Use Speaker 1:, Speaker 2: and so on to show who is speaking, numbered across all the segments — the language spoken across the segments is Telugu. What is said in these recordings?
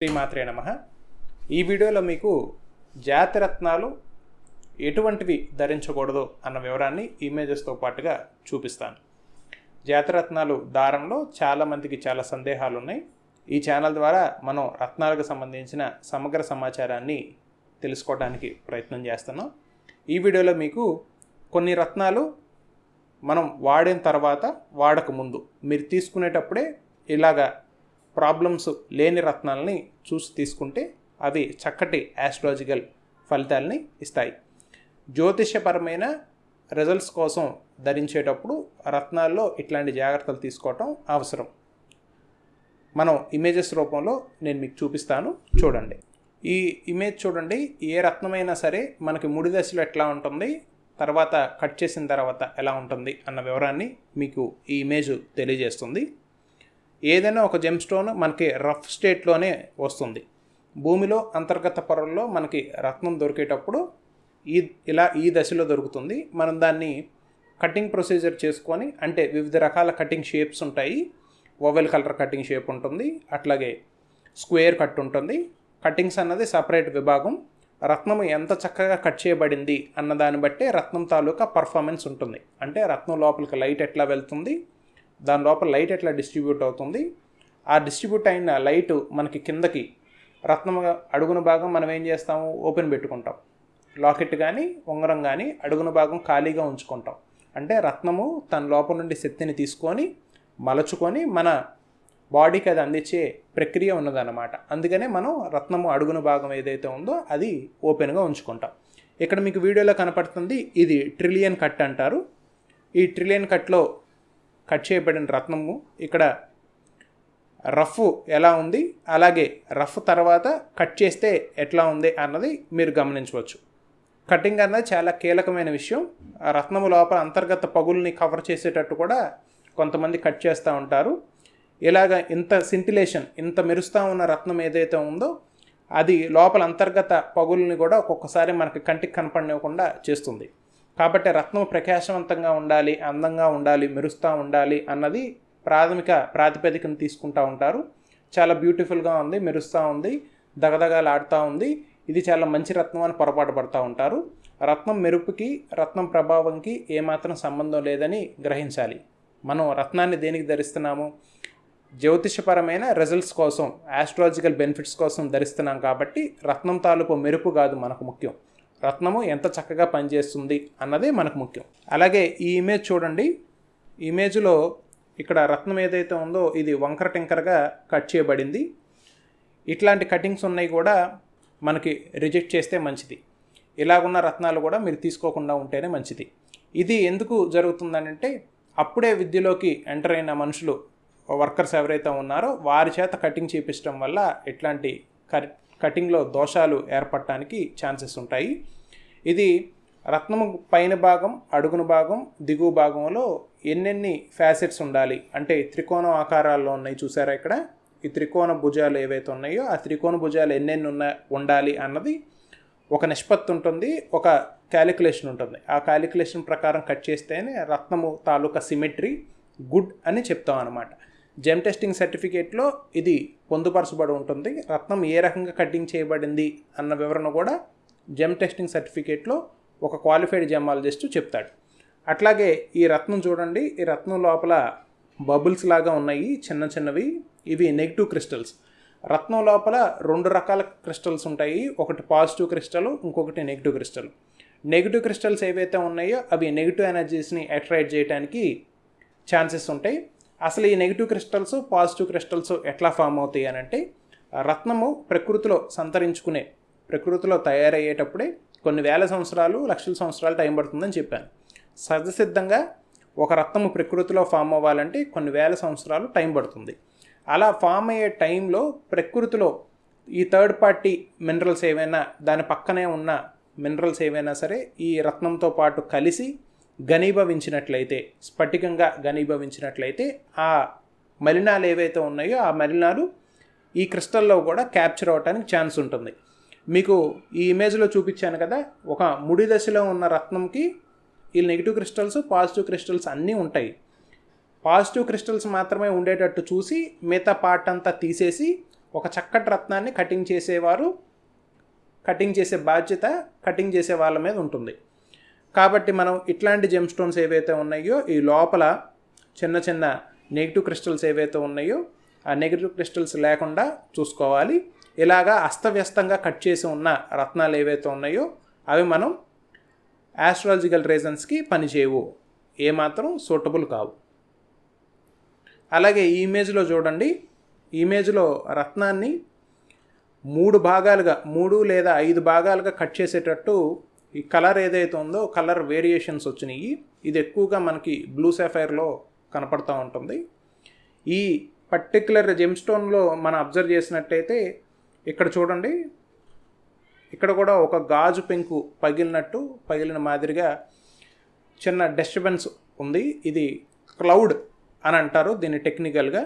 Speaker 1: శ్రీమాత్రే నమః. ఈ వీడియోలో మీకు జాతిరత్నాలు ఎటువంటివి ధరించకూడదు అన్న వివరాన్ని ఇమేజెస్తో పాటుగా చూపిస్తాను. జాతిరత్నాలు దారంలో చాలామందికి చాలా సందేహాలు ఉన్నాయి. ఈ ఛానల్ ద్వారా మనం రత్నాలకు సంబంధించిన సమగ్ర సమాచారాన్ని తెలుసుకోవడానికి ప్రయత్నం చేస్తున్నాం. ఈ వీడియోలో మీకు కొన్ని రత్నాలు మనం వాడిన తర్వాత వాడక ముందు మీరు తీసుకునేటప్పుడే ఇలాగా ప్రాబ్లమ్స్ లేని రత్నాలని చూసి తీసుకుంటే అవి చక్కటి ఆస్ట్రాలజికల్ ఫలితాలని ఇస్తాయి. జ్యోతిషపరమైన రిజల్ట్స్ కోసం ధరించేటప్పుడు రత్నాల్లో ఇట్లాంటి జాగ్రత్తలు తీసుకోవటం అవసరం. మనం ఇమేజెస్ రూపంలో నేను మీకు చూపిస్తాను, చూడండి. ఈ ఇమేజ్ చూడండి. ఏ రత్నమైనా సరే మనకి ముడి దశలో ఎట్లా ఉంటుంది, తర్వాత కట్ చేసిన తర్వాత ఎలా ఉంటుంది అన్న వివరాన్ని మీకు ఈ ఇమేజ్ తెలియజేస్తుంది. ఏదైనా ఒక జెమ్ స్టోన్ మనకి రఫ్ స్టేట్లోనే వస్తుంది. భూమిలో అంతర్గత పొరల్లో మనకి రత్నం దొరికేటప్పుడు ఈ దశలో దొరుకుతుంది. మనం దాన్ని కటింగ్ ప్రొసీజర్ చేసుకొని, అంటే వివిధ రకాల కటింగ్ షేప్స్ ఉంటాయి. ఓవెల్ కలర్ కటింగ్ షేప్ ఉంటుంది, అట్లాగే స్క్వేర్ కట్ ఉంటుంది. కటింగ్స్ అన్నది సపరేట్ విభాగం. రత్నం ఎంత చక్కగా కట్ చేయబడింది అన్న దాన్ని బట్టే రత్నం తాలూకా పర్ఫార్మెన్స్ ఉంటుంది. అంటే రత్నం లోపలికి లైట్ ఎట్లా వెళ్తుంది, దాని లోపల లైట్ ఎట్లా డిస్ట్రిబ్యూట్ అవుతుంది, ఆ డిస్ట్రిబ్యూట్ అయిన లైట్ మనకి కిందకి రత్నం అడుగున భాగం మనం ఏం చేస్తాము, ఓపెన్ పెట్టుకుంటాం. లాకెట్ కానీ ఉంగరం కానీ అడుగున భాగం ఖాళీగా ఉంచుకుంటాం. అంటే రత్నము తన లోపల నుండి శక్తిని తీసుకొని మలచుకొని మన బాడీకి అది అందించే ప్రక్రియ ఉన్నదన్నమాట. అందుకనే మనం రత్నము అడుగున భాగం ఏదైతే ఉందో అది ఓపెన్గా ఉంచుకుంటాం. ఇక్కడ మీకు వీడియోలో కనపడుతుంది, ఇది ట్రిలియన్ కట్ అంటారు. ఈ ట్రిలియన్ కట్లో కట్ చేయబడిన రత్నము ఇక్కడ రఫ్ ఎలా ఉంది, అలాగే రఫ్ తర్వాత కట్ చేస్తే ఎట్లా ఉంది అన్నది మీరు గమనించవచ్చు. కటింగ్ అన్నది చాలా కీలకమైన విషయం. ఆ రత్నము లోపల అంతర్గత పగుల్ని కవర్ చేసేటట్టు కూడా కొంతమంది కట్ చేస్తూ ఉంటారు. ఇలాగ ఇంత సింటిలేషన్, ఇంత మెరుస్తూ ఉన్న రత్నం ఏదైతే ఉందో అది లోపల అంతర్గత పగుల్ని కూడా ఒక్కొక్కసారి మనకి కంటికి కనపడనివ్వకుండా చేస్తుంది. కాబట్టి రత్నం ప్రకాశవంతంగా ఉండాలి, అందంగా ఉండాలి, మెరుస్తూ ఉండాలి అన్నది ప్రాథమిక ప్రాతిపదికను తీసుకుంటూ ఉంటారు. చాలా బ్యూటిఫుల్గా ఉంది, మెరుస్తూ ఉంది, దగదగాలు ఆడుతూ ఉంది, ఇది చాలా మంచి రత్నం అని పొరపాటు పడుతూ ఉంటారు. రత్నం మెరుపుకి రత్నం ప్రభావంకి ఏమాత్రం సంబంధం లేదని గ్రహించాలి. మనం రత్నాన్ని దేనికి ధరిస్తున్నాము, జ్యోతిషపరమైన రిజల్ట్స్ కోసం, ఆస్ట్రాలజికల్ బెనిఫిట్స్ కోసం ధరిస్తున్నాం. కాబట్టి రత్నం తాలూకు మెరుపు కాదు మనకు ముఖ్యం, రత్నము ఎంత చక్కగా పనిచేస్తుంది అన్నదే మనకు ముఖ్యం. అలాగే ఈ ఇమేజ్ చూడండి. ఇమేజ్లో ఇక్కడ రత్నం ఏదైతే ఉందో ఇది వంకర టింకరగా కట్ చేయబడింది. ఇట్లాంటి కటింగ్స్ ఉన్నాయి కూడా మనకి రిజెక్ట్ చేస్తే మంచిది. ఇలాగున్న రత్నాలు కూడా మీరు తీసుకోకుండా ఉంటేనే మంచిది. ఇది ఎందుకు జరుగుతుందనంటే, అప్పుడే విద్యలోకి ఎంటర్ అయిన మనుషులు, వర్కర్స్ ఎవరైతే ఉన్నారో వారి చేత కటింగ్ చేపించడం వల్ల ఇట్లాంటి కటింగ్లో దోషాలు ఏర్పడటానికి ఛాన్సెస్ ఉంటాయి. ఇది రత్నము పైన భాగం, అడుగున భాగం, దిగువ భాగంలో ఎన్నెన్ని ఫ్యాసెట్స్ ఉండాలి, అంటే త్రికోణ ఆకారాల్లో ఉన్నాయి చూసారా ఇక్కడ, ఈ త్రికోణ భుజాలు ఏవైతే ఉన్నాయో ఆ త్రికోణ భుజాలు ఎన్నెన్ని ఉండాలి అన్నది ఒక నిష్పత్తి ఉంటుంది, ఒక క్యాలిక్యులేషన్ ఉంటుంది. ఆ క్యాలిక్యులేషన్ ప్రకారం కట్ చేస్తేనే రత్నము తాలూకా సిమెట్రీ గుడ్ అని చెప్తాం అన్నమాట. జెమ్ టెస్టింగ్ సర్టిఫికేట్లో ఇది పొందుపరచబడి ఉంటుంది. రత్నం ఏ రకంగా కటింగ్ చేయబడింది అన్న వివరణ కూడా జెమ్ టెస్టింగ్ సర్టిఫికేట్లో ఒక క్వాలిఫైడ్ జెమాలజిస్ట్ చెప్తాడు. అట్లాగే ఈ రత్నం చూడండి. ఈ రత్నం లోపల బబుల్స్ లాగా ఉన్నాయి, చిన్న చిన్నవి. ఇవి నెగిటివ్ క్రిస్టల్స్. రత్నం లోపల రెండు రకాల క్రిస్టల్స్ ఉంటాయి, ఒకటి పాజిటివ్ క్రిస్టల్, ఇంకొకటి నెగిటివ్ క్రిస్టల్. నెగిటివ్ క్రిస్టల్స్ ఏవైతే ఉన్నాయో అవి నెగిటివ్ ఎనర్జీస్ని అట్రాక్ట్ చేయడానికి ఛాన్సెస్ ఉంటాయి. అసలు ఈ నెగిటివ్ క్రిస్టల్స్, పాజిటివ్ క్రిస్టల్స్ ఎట్లా ఫామ్ అవుతాయి అని అంటే, రత్నము ప్రకృతిలో తయారయ్యేటప్పుడే కొన్ని వేల సంవత్సరాలు, లక్షల సంవత్సరాలు టైం పడుతుందని చెప్పాను. సహజసిద్ధంగా ఒక రత్నము ప్రకృతిలో ఫామ్ అవ్వాలంటే కొన్ని వేల సంవత్సరాలు టైం పడుతుంది. అలా ఫామ్ అయ్యే టైంలో ప్రకృతిలో ఈ థర్డ్ పార్టీ మినరల్స్ ఏవైనా, దాని పక్కనే ఉన్న మినరల్స్ ఏవైనా సరే ఈ రత్నంతో పాటు కలిసి ఘనీభవించినట్లయితే, స్ఫటికంగా ఘనీభవించినట్లయితే ఆ మలినాలు ఏవైతే ఉన్నాయో ఆ మలినాలు ఈ క్రిస్టల్లో కూడా క్యాప్చర్ అవ్వడానికి ఛాన్స్ ఉంటుంది. మీకు ఈ ఇమేజ్లో చూపించాను కదా, ఒక ముడి దశలో ఉన్న రత్నంకి ఈ నెగిటివ్ క్రిస్టల్స్, పాజిటివ్ క్రిస్టల్స్ అన్నీ ఉంటాయి. పాజిటివ్ క్రిస్టల్స్ మాత్రమే ఉండేటట్టు చూసి మిగతా పార్ట్ అంతా తీసేసి ఒక చక్కటి రత్నాన్ని కటింగ్ చేసేవారు, కటింగ్ చేసే బాధ్యత కటింగ్ చేసే వాళ్ళ మీద ఉంటుంది. కాబట్టి మనం ఇట్లాంటి జెమ్ స్టోన్స్ ఏవైతే ఉన్నాయో ఈ లోపల చిన్న చిన్న నెగిటివ్ క్రిస్టల్స్ ఏవైతే ఉన్నాయో ఆ నెగిటివ్ క్రిస్టల్స్ లేకుండా చూసుకోవాలి. ఇలాగా అస్తవ్యస్తంగా కట్ చేసి ఉన్న రత్నాలు ఏవైతే ఉన్నాయో అవి మనం ఆస్ట్రాలజికల్ రీజన్స్కి పనిచేయవు, ఏమాత్రం సూటబుల్ కావు. అలాగే ఈ ఇమేజ్లో చూడండి, ఈ ఇమేజ్లో రత్నాన్ని 3 భాగాలుగా 3 లేదా 5 భాగాలుగా కట్ చేసేటట్టు ఈ కలర్ ఏదైతే ఉందో కలర్ వేరియేషన్స్ వచ్చినాయి. ఇది ఎక్కువగా మనకి బ్లూ సాఫైర్లో కనపడుతూ ఉంటుంది. ఈ పర్టిక్యులర్ జెమ్ స్టోన్లో మనం అబ్జర్వ్ చేసినట్టయితే ఇక్కడ చూడండి, ఇక్కడ కూడా ఒక గాజు పెంకు పగిలిన మాదిరిగా చిన్న డిస్టర్బెన్స్ ఉంది. ఇది క్లౌడ్ అని అంటారు దీన్ని టెక్నికల్గా.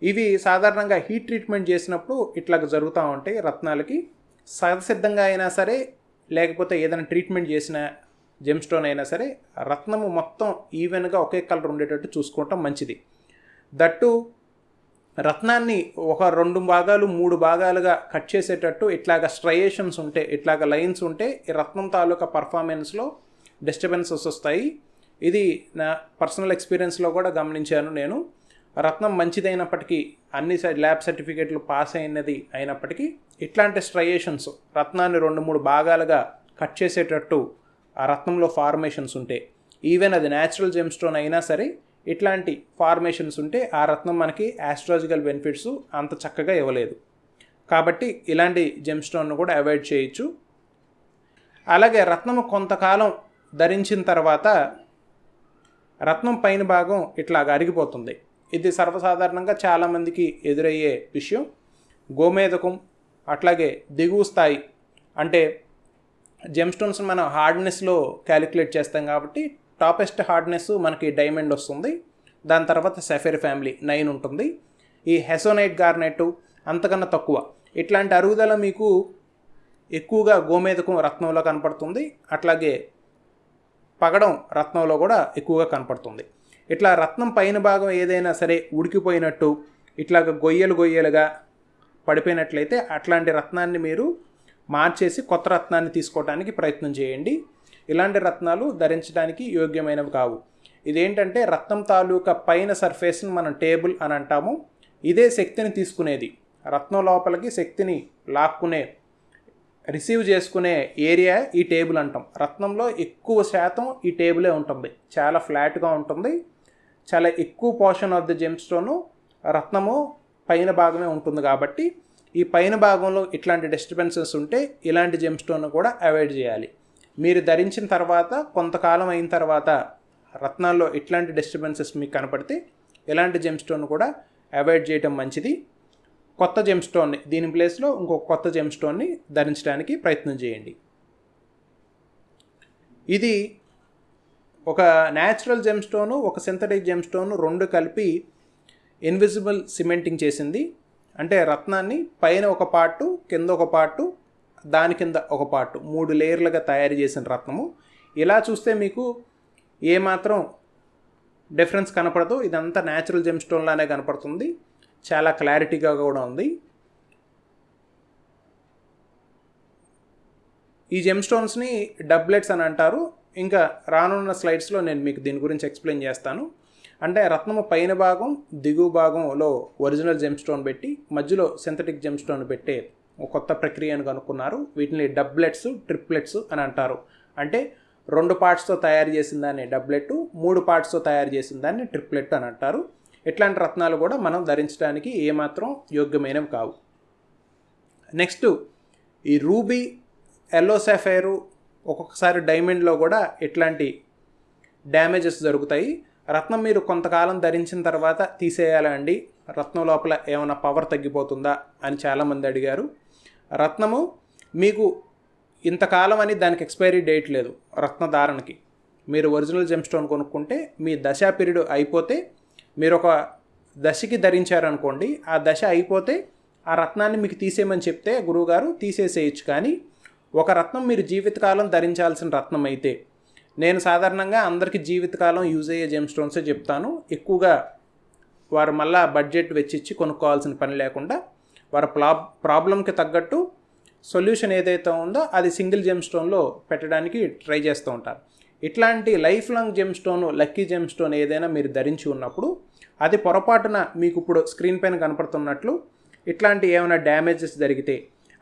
Speaker 1: ఇవి సాధారణంగా హీట్ ట్రీట్మెంట్ చేసినప్పుడు ఇట్లాగ జరుగుతూ ఉంటాయి రత్నాలకి. సహజసిద్ధంగా అయినా సరే లేకపోతే ఏదైనా ట్రీట్మెంట్ చేసిన జెమ్ స్టోన్ అయినా సరే రత్నము మొత్తం ఈవెన్గా ఒకే కలర్ ఉండేటట్టు చూసుకోవటం మంచిది. దట్టు రత్నాన్ని ఒక 2 భాగాలు 3 భాగాలుగా కట్ చేసేటట్టు ఇట్లాగ స్ట్రయేషన్స్ ఉంటే, ఇట్లాగ లైన్స్ ఉంటే ఈ రత్నం తాలూకా పర్ఫార్మెన్స్లో డిస్టర్బెన్సెస్ వస్తాయి. ఇది నా పర్సనల్ ఎక్స్పీరియన్స్లో కూడా గమనించాను నేను. రత్నం మంచిదైనప్పటికీ అన్ని ల్యాబ్ సర్టిఫికేట్లు పాస్ అయినప్పటికీ ఇట్లాంటి స్ట్రయేషన్స్ రత్నాన్ని 2-3 భాగాలుగా కట్ చేసేటట్టు ఆ రత్నంలో ఫార్మేషన్స్ ఉంటే, ఈవెన్ అది న్యాచురల్ జెమ్ స్టోన్ అయినా సరే ఇట్లాంటి ఫార్మేషన్స్ ఉంటే ఆ రత్నం మనకి ఆస్ట్రాలజికల్ బెనిఫిట్స్ అంత చక్కగా ఇవ్వలేదు. కాబట్టి ఇలాంటి జెమ్ స్టోన్ను కూడా అవాయిడ్ చేయొచ్చు. అలాగే రత్నము కొంతకాలం ధరించిన తర్వాత రత్నం పైన భాగం ఇట్లాగ అరిగిపోతుంది. ఇది సర్వసాధారణంగా చాలామందికి ఎదురయ్యే విషయం. గోమేదకం అట్లాగే దిగువ స్థాయి అంటే జెమ్ స్టోన్స్ మనం హార్డ్నెస్లో క్యాలిక్యులేట్ చేస్తాం కాబట్టి టాపెస్ట్ హార్డ్నెస్ మనకి డైమండ్ వస్తుంది. దాని తర్వాత సఫైర్ ఫ్యామిలీ 9 ఉంటుంది. ఈ హెసోనైట్ గార్నెట్ అంతకన్నా తక్కువ. ఇట్లాంటి అరుగుదల మీకు ఎక్కువగా గోమేదకం రత్నంలో కనపడుతుంది. అట్లాగే పగడం రత్నంలో కూడా ఎక్కువగా కనపడుతుంది. ఇట్లా రత్నం పైన భాగం ఏదైనా సరే ఉడికిపోయినట్టు ఇట్లాగ గొయ్యలుగా పడిపోయినట్లయితే అట్లాంటి రత్నాన్ని మీరు మార్చేసి కొత్త రత్నాన్ని తీసుకోవడానికి ప్రయత్నం చేయండి. ఇలాంటి రత్నాలు ధరించడానికి యోగ్యమైనవి కావు. ఇదేంటంటే రత్నం తాలూకా పైన సర్ఫేస్ని మనం టేబుల్ అని అంటాము. ఇదే శక్తిని తీసుకునేది. రత్నం లోపలికి శక్తిని లాక్కునే రిసీవ్ చేసుకునే ఏరియా ఈ టేబుల్ అంటాం. రత్నంలో ఎక్కువ శాతం ఈ టేబులే ఉంటుంది. చాలా ఫ్లాట్గా ఉంటుంది. చాలా ఎక్కువ portion of the gemstone రత్నము పైన భాగమే ఉంటుంది. కాబట్టి ఈ పైన భాగంలో ఇట్లాంటి డిస్టర్బెన్సెస్ ఉంటే ఇలాంటి జెమ్ స్టోన్ కూడా అవాయిడ్ చేయాలి. మీరు ధరించిన తర్వాత కొంతకాలం అయిన తర్వాత రత్నాల్లో ఇట్లాంటి డిస్టర్బెన్సెస్ మీకు కనపడితే ఇలాంటి జెమ్ స్టోన్ కూడా అవాయిడ్ చేయటం మంచిది. కొత్త జెమ్ స్టోన్ని దీని ప్లేస్లో ఇంకొక కొత్త జెమ్ స్టోన్ని ధరించడానికి ప్రయత్నం చేయండి. ఇది ఒక న్యాచురల్ జెమ్ స్టోను, ఒక సింథటిక్ జెమ్ స్టోను 2 కలిపి ఇన్విజిబుల్ సిమెంటింగ్ చేసింది. అంటే రత్నాన్ని పైన ఒక పార్టు, కింద ఒక పార్టు, దాని కింద ఒక పార్టు 3 లేయర్లుగా తయారు చేసిన రత్నము. ఇలా చూస్తే మీకు ఏమాత్రం డిఫరెన్స్ కనపడదు. ఇదంతా న్యాచురల్ జెమ్ స్టోన్ లానే కనపడుతుంది. చాలా క్లారిటీగా కూడా ఉంది. ఈ జెమ్ స్టోన్స్ని డబ్లెట్స్ అని అంటారు. ఇంకా రానున్న స్లైడ్స్లో నేను మీకు దీని గురించి ఎక్స్ప్లెయిన్ చేస్తాను. అంటే రత్నము పైన భాగం దిగువ భాగంలో ఒరిజినల్ జెమ్ స్టోన్ పెట్టి మధ్యలో సింథటిక్ జెమ్ స్టోన్ పెట్టే ఒక కొత్త ప్రక్రియను కనుక్కున్నారు. వీటిని డబ్లెట్స్, ట్రిప్లెట్స్ అని అంటారు. అంటే 2 పార్ట్స్తో తయారు చేసిన దాన్ని డబ్లెట్, 3 పార్ట్స్తో తయారు చేసిన దాన్ని ట్రిప్లెట్ అని అంటారు. ఇట్లాంటి రత్నాలు కూడా మనం ధరించడానికి ఏమాత్రం యోగ్యమైనవి కావు. నెక్స్ట్ ఈ రూబీ, ఎల్లో సాఫైరు, ఒక్కొక్కసారి డైమండ్లో కూడా ఇట్లాంటి డ్యామేజెస్ జరుగుతాయి. రత్నం మీరు కొంతకాలం ధరించిన తర్వాత తీసేయాలండి, రత్నం లోపల ఏమైనా పవర్ తగ్గిపోతుందా అని చాలామంది అడిగారు. రత్నము మీకు ఇంతకాలం అని దానికి ఎక్స్పైరీ డేట్ లేదు. రత్నధారణకి మీరు ఒరిజినల్ జెమ్ స్టోన్ కొనుక్కుంటే మీ దశా పీరియడ్ అయిపోతే, మీరు ఒక దశకి ధరించారనుకోండి, ఆ దశ అయిపోతే ఆ రత్నాన్ని మీకు తీసేయమని చెప్తే గురువుగారు తీసేసేయచ్చు. కానీ ఒక రత్నం మీరు జీవితకాలం ధరించాల్సిన రత్నం అయితే, నేను సాధారణంగా అందరికీ జీవితకాలం యూజ్ అయ్యే జెమ్ స్టోన్సే చెప్తాను. ఎక్కువగా వారు మళ్ళా బడ్జెట్ వెచ్చిచ్చి కొనుక్కోవాల్సిన పని లేకుండా వారి ప్రాబ్లంకి తగ్గట్టు సొల్యూషన్ ఏదైతే ఉందో అది సింగిల్ జెమ్ స్టోన్లో పెట్టడానికి ట్రై చేస్తూ ఉంటారు. ఇట్లాంటి life long gem stone, lucky gem stone ఏదైనా మీరు ధరించి ఉన్నప్పుడు అది పొరపాటున మీకు ఇప్పుడు స్క్రీన్ పైన కనపడుతున్నట్లు ఇట్లాంటి ఏమైనా డ్యామేజెస్ జరిగితే,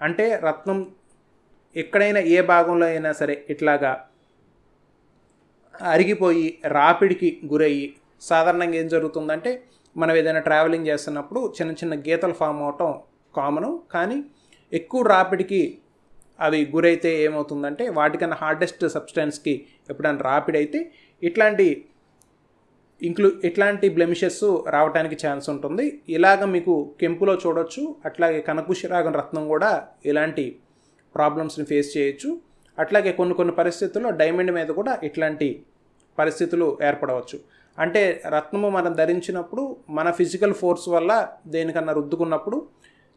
Speaker 1: అంటే రత్నం ఎక్కడైనా ఏ భాగంలో అయినా సరే ఇట్లాగా అరిగిపోయి రాపిడికి గురయ్యి, సాధారణంగా ఏం జరుగుతుందంటే మనం ఏదైనా ట్రావెలింగ్ చేస్తున్నప్పుడు చిన్న చిన్న గీతలు ఫామ్ అవటం కామను. కానీ ఎక్కువ రాపిడికి అవి గురైతే ఏమవుతుందంటే వాటికన్నా హార్డెస్ట్ సబ్స్టెన్స్కి ఎప్పుడైనా రాపిడ్ అయితే ఇట్లాంటి బ్లెమిషెస్ రావడానికి ఛాన్స్ ఉంటుంది. ఇలాగ మీకు కెంపులో చూడొచ్చు. అట్లాగే కనకపుష్యరాగం రత్నం కూడా ఇలాంటి ప్రాబ్లమ్స్ని ఫేస్ చేయొచ్చు. అట్లాగే కొన్ని పరిస్థితుల్లో డైమండ్ మీద కూడా ఇట్లాంటి పరిస్థితులు ఏర్పడవచ్చు. అంటే రత్నము మనం ధరించినప్పుడు మన ఫిజికల్ ఫోర్స్ వల్ల దేనికన్నా రుద్దుకున్నప్పుడు,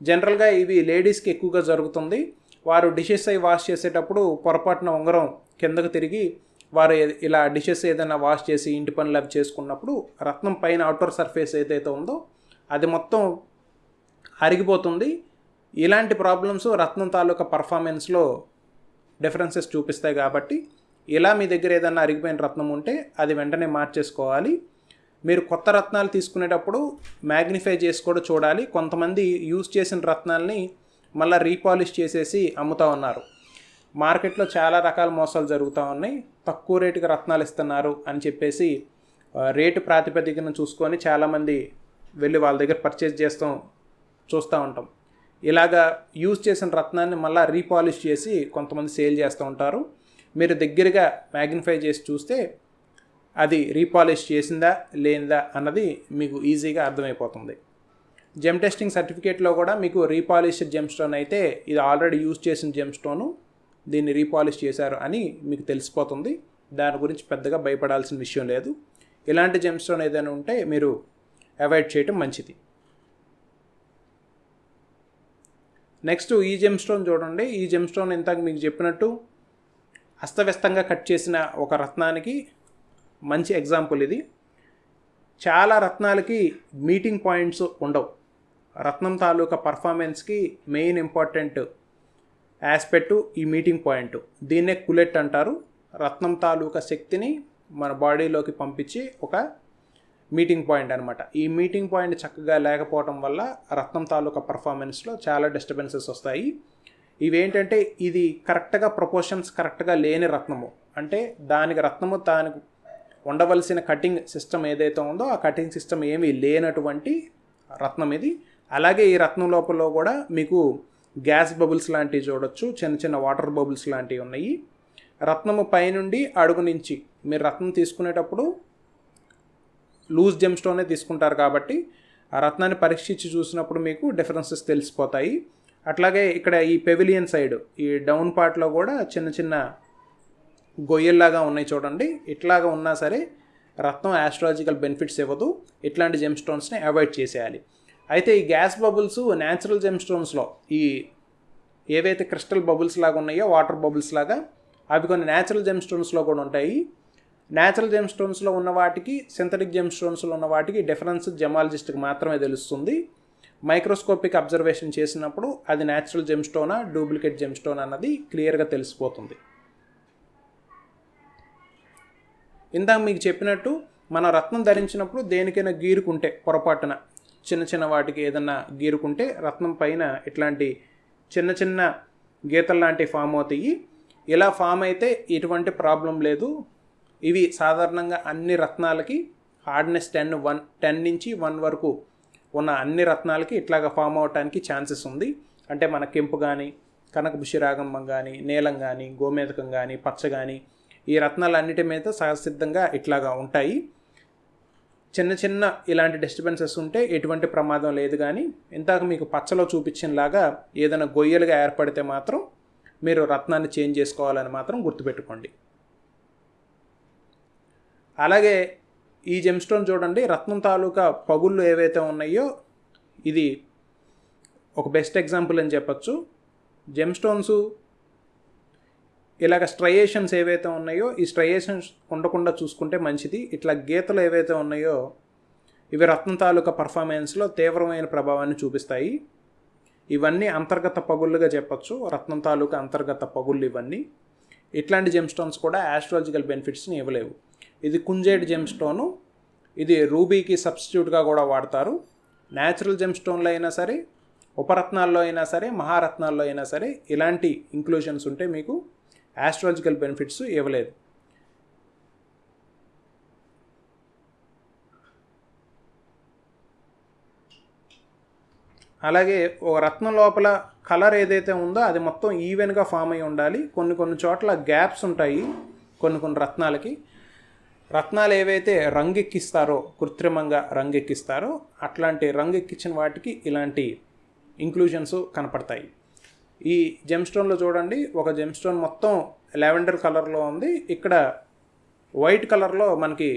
Speaker 1: జనరల్గా ఇవి లేడీస్కి ఎక్కువగా జరుగుతుంది. వారు డిషెస్ అయి వాష్ చేసేటప్పుడు పొరపాటున ఉంగరం కిందకు తిరిగి వారు ఇలా డిషెస్ ఏదైనా వాష్ చేసి ఇంటి పనులు అవి చేసుకున్నప్పుడు రత్నం పైన అవుటర్ సర్ఫేస్ ఏదైతే ఉందో అది మొత్తం అరిగిపోతుంది. ఇలాంటి ప్రాబ్లమ్స్ రత్నం తాలూకా పర్ఫార్మెన్స్లో డిఫరెన్సెస్ చూపిస్తాయి. కాబట్టి ఇలా మీ దగ్గర ఏదైనా అరిగిపోయిన రత్నం ఉంటే అది వెంటనే మార్చేసుకోవాలి. మీరు కొత్త రత్నాలు తీసుకునేటప్పుడు మ్యాగ్నిఫై చేసి కూడా చూడాలి. కొంతమంది యూజ్ చేసిన రత్నాల్ని మళ్ళీ రీపాలిష్ చేసేసి అమ్ముతూ ఉన్నారు. మార్కెట్లో చాలా రకాల మోసాలు జరుగుతూ ఉన్నాయి. తక్కువ రేటుకి రత్నాలు ఇస్తున్నారు అని చెప్పేసి రేటు ప్రాతిపదికను చూసుకొని చాలామంది వెళ్ళి వాళ్ళ దగ్గర పర్చేజ్ చూస్తూ ఉంటాం. ఇలాగా యూజ్ చేసిన రత్నాన్ని మళ్ళీ రీపాలిష్ చేసి కొంతమంది సేల్ చేస్తూ ఉంటారు. మీరు దగ్గరగా మ్యాగ్నిఫై చేసి చూస్తే అది రీపాలిష్ చేసిందా లేనిదా అన్నది మీకు ఈజీగా అర్థమైపోతుంది. జెమ్ టెస్టింగ్ సర్టిఫికేట్లో కూడా మీకు రీపాలిష్డ్ జెమ్ స్టోన్ అయితే ఇది ఆల్రెడీ యూజ్ చేసిన జెమ్ స్టోను, దీన్ని రీపాలిష్ చేశారు అని మీకు తెలిసిపోతుంది. దాని గురించి పెద్దగా భయపడాల్సిన విషయం లేదు. ఇలాంటి జెమ్ స్టోన్ ఏదైనా ఉంటే మీరు అవాయిడ్ చేయటం మంచిది. నెక్స్ట్ ఈ జెమ్ స్టోన్ చూడండి. ఈ జెమ్ స్టోన్ ఇంతకు మీకు చెప్పినట్టు అస్తవ్యస్తంగా కట్ చేసిన ఒక రత్నానికి మంచి ఎగ్జాంపుల్ ఇది. చాలా రత్నాలకి మీటింగ్ పాయింట్స్ ఉండవు. రత్నం తాలూకా పర్ఫార్మెన్స్కి మెయిన్ ఇంపార్టెంట్ ఆస్పెక్టు ఈ మీటింగ్ పాయింట్. దీన్నే కులెట్ అంటారు. రత్నం తాలూకా శక్తిని మన బాడీలోకి పంపించి ఒక మీటింగ్ పాయింట్ అనమాట. ఈ మీటింగ్ పాయింట్ చక్కగా లేకపోవడం వల్ల రత్నం తాలూకా పర్ఫార్మెన్స్లో చాలా డిస్టర్బెన్సెస్ వస్తాయి. ఇవేంటంటే ఇది కరెక్ట్గా ప్రపోర్షన్స్ కరెక్ట్గా లేని రత్నము, అంటే దానికి ఉండవలసిన కటింగ్ సిస్టమ్ ఏదైతే ఉందో ఆ కటింగ్ సిస్టమ్ ఏమీ లేనటువంటి రత్నం ఇది. అలాగే ఈ రత్నం లోపల కూడా మీకు గ్యాస్ బబుల్స్ లాంటివి చూడొచ్చు, చిన్న చిన్న వాటర్ బబుల్స్ లాంటివి ఉన్నాయి. రత్నము పైనుండి అడుగు నుంచి మీరు రత్నం తీసుకునేటప్పుడు లూజ్ జెమ్ స్టోనే తీసుకుంటారు కాబట్టి ఆ రత్నాన్ని పరీక్షించి చూసినప్పుడు మీకు డిఫరెన్సెస్ తెలిసిపోతాయి. అట్లాగే ఇక్కడ ఈ పెవిలియన్ సైడ్ ఈ డౌన్ పార్ట్లో కూడా చిన్న చిన్న గొయ్యల్లాగా ఉన్నాయి చూడండి. ఇట్లాగా ఉన్నా సరే రత్నం ఆస్ట్రాలజికల్ బెనిఫిట్స్ ఇవ్వదు. ఇట్లాంటి జెమ్ స్టోన్స్ని అవాయిడ్ చేసేయాలి. అయితే ఈ గ్యాస్ బబుల్స్ న్యాచురల్ జెమ్ స్టోన్స్లో ఈ ఏవైతే క్రిస్టల్ బబుల్స్ లాగా ఉన్నాయో వాటర్ బబుల్స్ లాగా అవి కొన్ని న్యాచురల్ జెమ్ స్టోన్స్లో కూడా ఉంటాయి. న్యాచురల్ జెమ్ స్టోన్స్లో ఉన్న వాటికి సింథటిక్ జెమ్ స్టోన్స్లో ఉన్న వాటికి డిఫరెన్స్ జెమాలజిస్ట్కి మాత్రమే తెలుస్తుంది. మైక్రోస్కోపిక్ అబ్జర్వేషన్ చేసినప్పుడు అది న్యాచురల్ జెమ్ స్టోనా డూప్లికేట్ జెమ్ స్టోన్ అన్నది క్లియర్గా తెలిసిపోతుంది. ఇందాక మీకు చెప్పినట్టు మన రత్నం ధరించినప్పుడు దేనికైనా గీరుకుంటే పొరపాటున చిన్న చిన్న వాటికి ఏదన్నా గీరుకుంటే రత్నం పైన ఇట్లాంటి చిన్న చిన్న గీతలు లాంటివి ఫామ్ అవుతాయి. ఇలా ఫామ్ అయితే ఎటువంటి ప్రాబ్లం లేదు. ఇవి సాధారణంగా అన్ని రత్నాలకి హార్డ్నెస్ 10 నుంచి 1 వరకు ఉన్న అన్ని రత్నాలకి ఇట్లాగా ఫామ్ అవటానికి ఛాన్సెస్ ఉంది. అంటే మన కెంపు కానీ కనకపుష్యరాగం కానీ నీలం కానీ గోమేధకం కానీ పచ్చ కానీ ఈ రత్నాలు అన్నిటి మీద సహజసిద్ధంగా ఇట్లాగా ఉంటాయి. చిన్న చిన్న ఇలాంటి డిస్టర్బెన్సెస్ ఉంటే ఎటువంటి ప్రమాదం లేదు. కానీ ఇంతకు మీకు పచ్చలో చూపించినలాగా ఏదైనా గొయ్యలుగా ఏర్పడితే మాత్రం మీరు రత్నాన్ని చేంజ్ చేసుకోవాలని మాత్రం గుర్తుపెట్టుకోండి. అలాగే ఈ జెమ్ స్టోన్ చూడండి, రత్నం తాలూకా పగుళ్ళు ఏవైతే ఉన్నాయో ఇది ఒక బెస్ట్ ఎగ్జాంపుల్ అని చెప్పచ్చు. జెమ్ స్టోన్స్ ఇలాగ స్ట్రయేషన్స్ ఏవైతే ఉన్నాయో ఈ స్ట్రయేషన్స్ ఉండకుండా చూసుకుంటే మంచిది. ఇట్లా గీతలు ఏవైతే ఉన్నాయో ఇవి రత్నం తాలూకా పర్ఫార్మెన్స్లో తీవ్రమైన ప్రభావాన్ని చూపిస్తాయి. ఇవన్నీ అంతర్గత పగుళ్ళుగా చెప్పచ్చు, రత్నం తాలూకా అంతర్గత పగుళ్ళు ఇవన్నీ. ఇట్లాంటి జెమ్ స్టోన్స్ కూడా ఆస్ట్రాలజికల్ బెనిఫిట్స్ని ఇవ్వలేవు. ఇది కుంజేడ్ జెమ్ స్టోను, ఇది రూబీకి సబ్స్టిట్యూట్గా కూడా వాడతారు. న్యాచురల్ జెమ్ స్టోన్లో అయినా సరే, ఉపరత్నాల్లో అయినా సరే, మహారత్నాల్లో అయినా సరే ఇలాంటి ఇంక్లూషన్స్ ఉంటే మీకు ఆస్ట్రాలజికల్ బెనిఫిట్స్ ఇవ్వలేదు. అలాగే ఒక రత్నం లోపల కలర్ ఏదైతే ఉందో అది మొత్తం ఈవెన్గా ఫామ్ అయి ఉండాలి. కొన్ని చోట్ల గ్యాప్స్ ఉంటాయి కొన్ని రత్నాలకి. రత్నాలు ఏవైతే రంగెక్కిస్తారో, కృత్రిమంగా రంగెక్కిస్తారో, అట్లాంటి రంగెక్కించిన వాటికి ఇలాంటి ఇంక్లూజన్స్ కనపడతాయి. ఈ జెమ్ స్టోన్లో చూడండి, ఒక జెమ్ స్టోన్ మొత్తం లావెండర్ కలర్లో ఉంది, ఇక్కడ వైట్ కలర్లో మనకి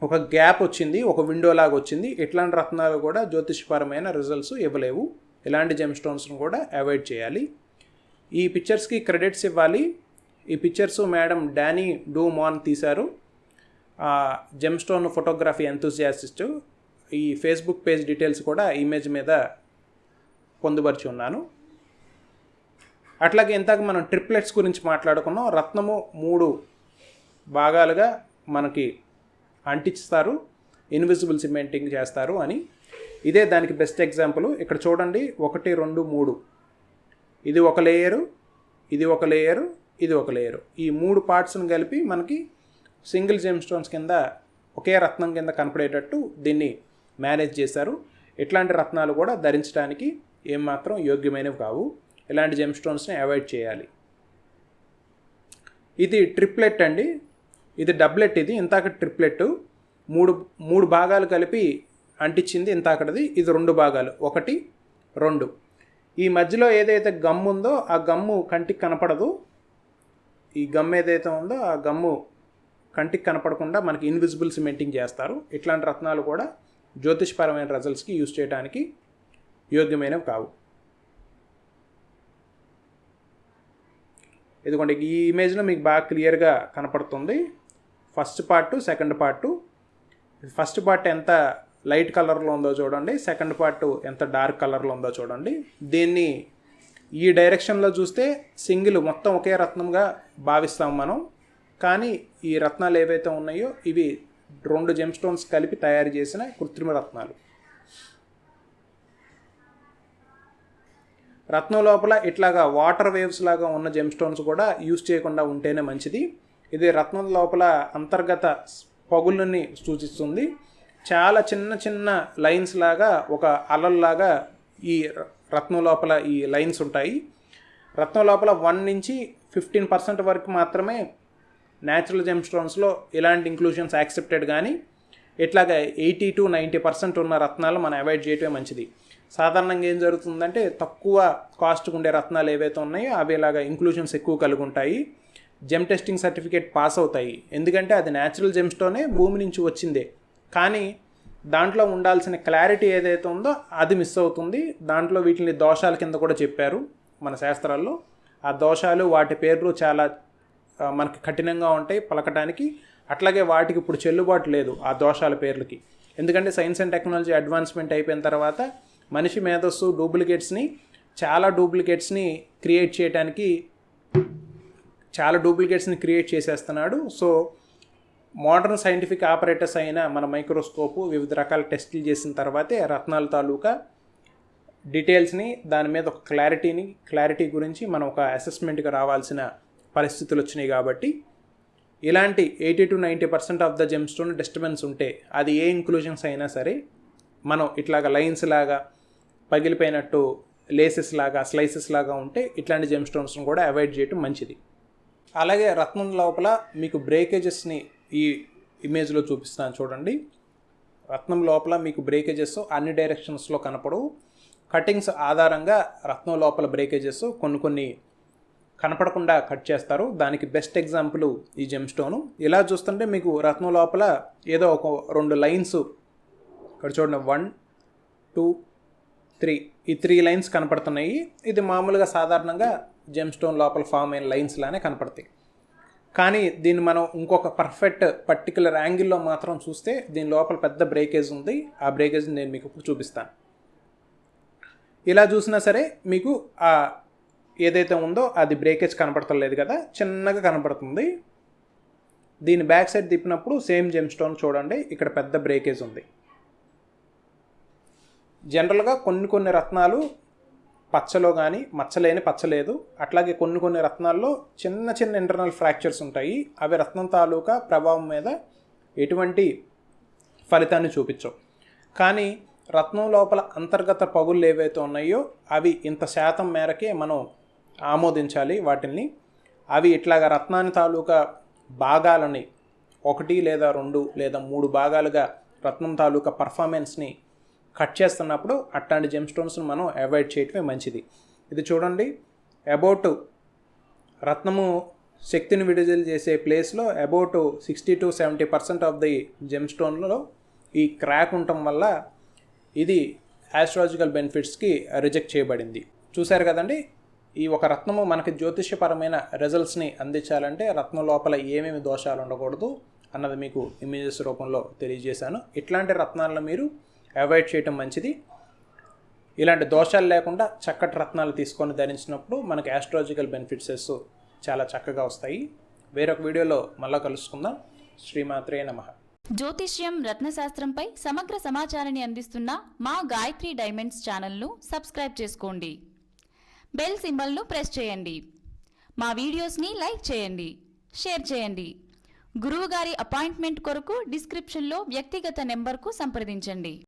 Speaker 1: ఒక గ్యాప్ వచ్చింది, ఒక విండో లాగా వచ్చింది. ఇట్లాంటి రత్నాలు కూడా జ్యోతిషపరమైన రిజల్ట్స్ ఇవ్వలేవు. ఇలాంటి జెమ్ స్టోన్స్ను కూడా అవాయిడ్ చేయాలి. ఈ పిక్చర్స్కి క్రెడిట్స్ ఇవ్వాలి. ఈ pictures madam Danny Doo Man తీశారు, జెమ్ స్టోన్ ఫోటోగ్రఫీ ఎంతూజియాసిస్ట్. ఈ ఫేస్బుక్ పేజ్ డీటెయిల్స్ కూడా ఇమేజ్ మీద పొందుపరిచి ఉన్నాను. అట్లాగే ఇంతకు మనం ట్రిప్లెట్స్ గురించి మాట్లాడుకున్నాం. రత్నము 3 భాగాలుగా మనకి అంటిస్తారు, ఇన్విజిబుల్ సిమెంటింగ్ చేస్తారు అని. ఇదే దానికి బెస్ట్ ఎగ్జాంపుల్. ఇక్కడ చూడండి, 1, 2, 3, ఇది ఒక లేయరు, ఇది ఒక లేయరు, ఇది ఒక లేయరు. ఈ 3 పార్ట్స్ని కలిపి మనకి సింగిల్ జెమ్ స్టోన్స్ కింద ఒకే రత్నం కింద కనపడేటట్టు దీన్ని మేనేజ్ చేశారు. ఇట్లాంటి రత్నాలు కూడా ధరించడానికి ఏమాత్రం యోగ్యమైనవి కావు. ఇలాంటి జెమ్ స్టోన్స్ని అవాయిడ్ చేయాలి. ఇది ట్రిప్లెట్ అండి, ఇది డబ్లెట్. ఇది ఇంతాక ట్రిప్లెట్, మూడు భాగాలు కలిపి అంటించింది ఇంతాకటిది. ఇది 2 భాగాలు, 1, 2. ఈ మధ్యలో ఏదైతే గమ్ ఉందో ఆ గమ్ము కంటికి కనపడదు. ఈ గమ్ ఏదైతే ఉందో ఆ గమ్ము కంటికి కనపడకుండా మనకి ఇన్విజిబుల్ సిమెంటింగ్ చేస్తారు. ఇట్లాంటి రత్నాలు కూడా జ్యోతిషపరమైన రిజల్ట్స్కి యూజ్ చేయడానికి యోగ్యమైనవి కావు. ఇదిగోండి, ఈ ఇమేజ్లో మీకు బాగా క్లియర్గా కనపడుతుంది first part, second part. First part ఎంత లైట్ కలర్లో ఉందో చూడండి, సెకండ్ పార్ట్ ఎంత డార్క్ కలర్లో ఉందో చూడండి. దీన్ని ఈ డైరెక్షన్లో చూస్తే సింగిల్ మొత్తం ఒకే రత్నంగా భావిస్తాం మనం. కానీ ఈ రత్నాలు ఏవైతే ఉన్నాయో ఇవి 2 జెమ్ స్టోన్స్ కలిపి తయారు చేసిన కృత్రిమ రత్నాలు. రత్నం లోపల ఇట్లాగా వాటర్ వేవ్స్ లాగా ఉన్న జెమ్ స్టోన్స్ కూడా యూజ్ చేయకుండా ఉంటేనే మంచిది. ఇది రత్నం లోపల అంతర్గత పగుళ్ళని సూచిస్తుంది. చాలా చిన్న లైన్స్ లాగా, ఒక అలల్లాగా ఈ రత్నం లోపల ఈ లైన్స్ ఉంటాయి. రత్నం లోపల 1 నుంచి 15% వరకు మాత్రమే న్యాచురల్ జెమ్ స్టోన్స్లో ఇలాంటి ఇంక్లూషన్స్ యాక్సెప్టెడ్. కానీ ఇట్లాగా 80 to 90% ఉన్న రత్నాలు మనం అవాయిడ్ చేయటమే మంచిది. సాధారణంగా ఏం జరుగుతుందంటే తక్కువ కాస్ట్కి ఉండే రత్నాలు ఏవైతే ఉన్నాయో అవి ఇలాగా ఇంక్లూషన్స్ ఎక్కువ కలిగి ఉంటాయి. జెమ్ టెస్టింగ్ సర్టిఫికేట్ పాస్ అవుతాయి, ఎందుకంటే అది న్యాచురల్ జెమ్ స్టోనే, భూమి నుంచి వచ్చిందే. కానీ దాంట్లో ఉండాల్సిన క్లారిటీ ఏదైతే ఉందో అది మిస్ అవుతుంది. దాంట్లో వీటిని దోషాల కింద కూడా చెప్పారు మన శాస్త్రాల్లో. ఆ దోషాలు, వాటి పేర్లు చాలా మనకి కఠినంగా ఉంటాయి పలకటానికి. అట్లాగే వాటికి ఇప్పుడు చెల్లుబాటు లేదు ఆ దోషాల పేర్లకి. ఎందుకంటే సైన్స్ అండ్ టెక్నాలజీ అడ్వాన్స్మెంట్ అయిపోయిన తర్వాత మనిషి మేధస్సు చాలా డూప్లికేట్స్ని క్రియేట్ చేసేస్తున్నాడు. సో మోడర్న్ సైంటిఫిక్ ఆపరేటర్స్ అయిన మన మైక్రోస్కోపు వివిధ రకాల టెస్టులు చేసిన తర్వాతే రత్నాల తాలూకా డీటెయిల్స్ని, దాని మీద ఒక క్లారిటీ గురించి మనం ఒక అసెస్మెంట్గా రావాల్సిన పరిస్థితులు వచ్చినాయి. కాబట్టి ఇలాంటి 80 to 90% of the gem stone disturbance ఉంటే, అది ఏ ఇంక్లూజన్స్ అయినా సరే, మనం ఇట్లాగా లైన్స్ లాగా, పగిలిపోయినట్టు లేసెస్ లాగా, స్లైసెస్ లాగా ఉంటే ఇట్లాంటి జెమ్ స్టోన్స్ని కూడా అవాయిడ్ చేయటం మంచిది. అలాగే రత్నం లోపల మీకు బ్రేకేజెస్ని ఈ ఇమేజ్లో చూపిస్తాను చూడండి. రత్నం లోపల మీకు బ్రేకేజెస్ అన్ని డైరెక్షన్స్లో కనపడవు. కటింగ్స్ ఆధారంగా రత్నం లోపల బ్రేకేజెస్ కొన్ని కనపడకుండా కట్ చేస్తారు. దానికి బెస్ట్ ఎగ్జాంపుల్ ఈ జెమ్ స్టోను. ఇలా చూస్తుంటే మీకు రత్నం లోపల ఏదో ఒక 2 లైన్స్, ఇక్కడ చూడండి 1, 2, 3, ఈ 3 లైన్స్ కనపడుతున్నాయి. ఇది మామూలుగా సాధారణంగా జెమ్ స్టోన్ లోపల ఫామ్ అయిన లైన్స్ లానే కనపడతాయి. కానీ దీన్ని మనం ఇంకొక పర్టికులర్ యాంగిల్లో మాత్రం చూస్తే దీని లోపల పెద్ద బ్రేకేజ్ ఉంది. ఆ బ్రేకేజ్ని నేను మీకు ఇప్పుడు చూపిస్తాను. ఇలా చూసినా సరే మీకు ఆ ఏదైతే ఉందో అది బ్రేకేజ్ కనపడతలేదు కదా, చిన్నగా కనపడుతుంది. దీని బ్యాక్ సైడ్ తిప్పినప్పుడు సేమ్ జెమ్ స్టోన్ చూడండి, ఇక్కడ పెద్ద బ్రేకేజ్ ఉంది. జనరల్గా కొన్ని రత్నాలు పచ్చలో కానీ మచ్చలేని పచ్చలేదు, అట్లాగే కొన్ని రత్నాల్లో చిన్న ఇంటర్నల్ ఫ్రాక్చర్స్ ఉంటాయి. అవి రత్నం తాలూకా ప్రభావం మీద ఎటువంటి ఫలితాన్ని చూపించవు. కానీ రత్నం లోపల అంతర్గత పగుళ్ళు ఏవైతే ఉన్నాయో అవి ఇంత శాతం మేరకే మనం ఆమోదించాలి వాటిని. అవి ఇట్లాగా రత్నాన్ని తాలూకా భాగాలని 1 లేదా 2 లేదా 3 భాగాలుగా రత్నం తాలూకా పర్ఫార్మెన్స్ని కట్ చేస్తున్నప్పుడు అట్లాంటి జెమ్ స్టోన్స్ని మనం అవాయిడ్ చేయటమే మంచిది. ఇది చూడండి, అబౌట్ రత్నము శక్తిని విడుదల చేసే ప్లేస్లో about 60 to 70% of the gem స్టోన్లో ఈ క్రాక్ ఉండటం వల్ల ఇది ఆస్ట్రాలజికల్ బెనిఫిట్స్కి రిజెక్ట్ చేయబడింది. చూశారు కదండి, ఈ ఒక రత్నము మనకి జ్యోతిష్యపరమైన రిజల్ట్స్ని అందించాలంటే రత్నం లోపల ఏమేమి దోషాలు ఉండకూడదు అన్నది మీకు ఇమేజెస్ రూపంలో తెలియజేశాను. ఇట్లాంటి రత్నాలను మీరు అవాయిడ్ చేయటం మంచిది. ఇలాంటి దోషాలు లేకుండా చక్కటి రత్నాలు తీసుకొని ధరించినప్పుడు మనకి ఆస్ట్రాలజికల్ బెనిఫిట్సెస్ చాలా చక్కగా వస్తాయి. వేరొక వీడియోలో మళ్ళీ కలుసుకుందాం. శ్రీమాత్రే నమః.
Speaker 2: జ్యోతిష్యం రత్నశాస్త్రంపై సమగ్ర సమాచారాన్ని అందిస్తున్న మా గాయత్రి డైమండ్స్ ఛానల్ను సబ్స్క్రైబ్ చేసుకోండి. బెల్ సింబల్ను ప్రెస్ చేయండి. మా వీడియోస్ని లైక్ చేయండి, షేర్ చేయండి. గురువుగారి అపాయింట్మెంట్ కొరకు డిస్క్రిప్షన్లో వ్యక్తిగత నెంబర్కు సంప్రదించండి.